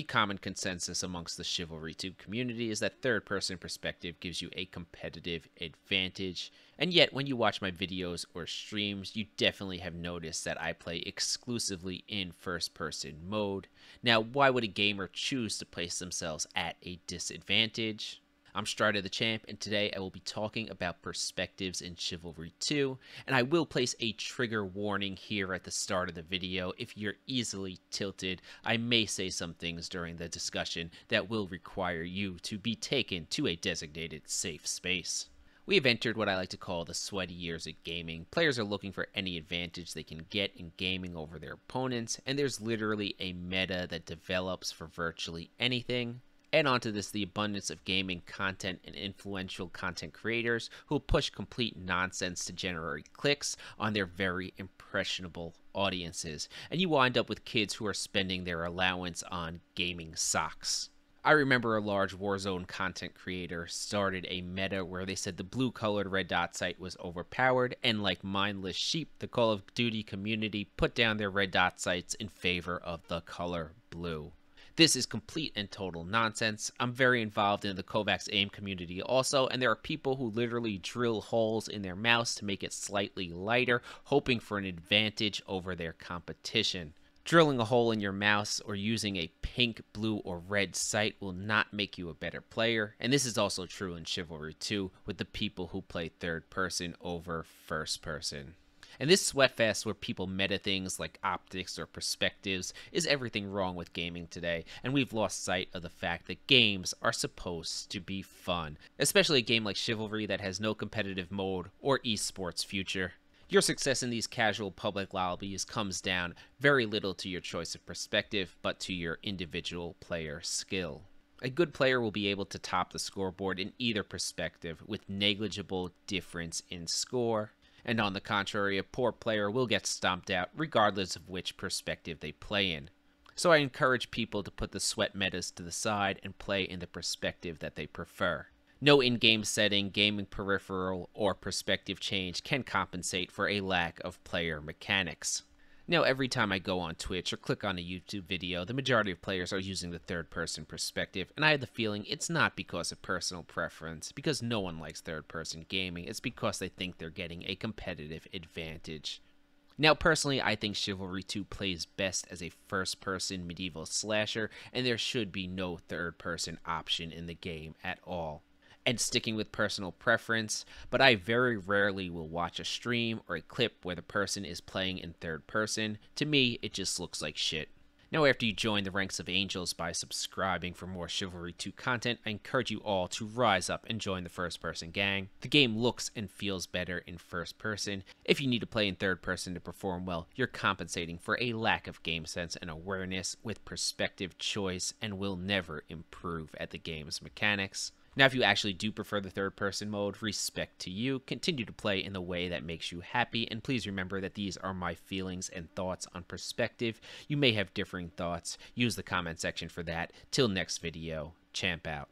The common consensus amongst the Chivalry 2 community is that third-person perspective gives you a competitive advantage, and yet when you watch my videos or streams, you definitely have noticed that I play exclusively in first-person mode. Now, why would a gamer choose to place themselves at a disadvantage? I'm Strider the Champ, and today I will be talking about perspectives in Chivalry 2, and I will place a trigger warning here at the start of the video. If you're easily tilted, I may say some things during the discussion that will require you to be taken to a designated safe space. We have entered what I like to call the sweaty years of gaming. Players are looking for any advantage they can get in gaming over their opponents, and there's literally a meta that develops for virtually anything. Add on to this the abundance of gaming content and influential content creators who push complete nonsense to generate clicks on their very impressionable audiences, and you wind up with kids who are spending their allowance on gaming socks. I remember a large Warzone content creator started a meta where they said the blue-colored red dot site was overpowered, and like mindless sheep, the Call of Duty community put down their red dot sites in favor of the color blue. This is complete and total nonsense. I'm very involved in the Kovacs AIM community also, and there are people who literally drill holes in their mouse to make it slightly lighter, hoping for an advantage over their competition. Drilling a hole in your mouse or using a pink, blue, or red sight will not make you a better player, and this is also true in Chivalry 2 with the people who play third person over first person. And this sweatfest where people meta things like optics or perspectives is everything wrong with gaming today, and we've lost sight of the fact that games are supposed to be fun, especially a game like Chivalry that has no competitive mode or esports future. Your success in these casual public lobbies comes down very little to your choice of perspective, but to your individual player skill. A good player will be able to top the scoreboard in either perspective with negligible difference in score. And on the contrary, a poor player will get stomped out regardless of which perspective they play in. So I encourage people to put the sweat metas to the side and play in the perspective that they prefer. No in-game setting, gaming peripheral, or perspective change can compensate for a lack of player mechanics. Now, every time I go on Twitch or click on a YouTube video, the majority of players are using the third-person perspective, and I have the feeling it's not because of personal preference, because no one likes third-person gaming. It's because they think they're getting a competitive advantage. Now, personally, I think Chivalry 2 plays best as a first-person medieval slasher, and there should be no third-person option in the game at all. And sticking with personal preference, but I very rarely will watch a stream or a clip where the person is playing in third person. To me, it just looks like shit. Now, after you join the ranks of angels by subscribing for more Chivalry 2 content, I encourage you all to rise up and join the first person gang. The game looks and feels better in first person. If you need to play in third person to perform well, you're compensating for a lack of game sense and awareness with perspective choice and will never improve at the game's mechanics. Now, if you actually do prefer the third-person mode, respect to you. Continue to play in the way that makes you happy, and please remember that these are my feelings and thoughts on perspective. You may have differing thoughts. Use the comment section for that. Till next video, Champ out.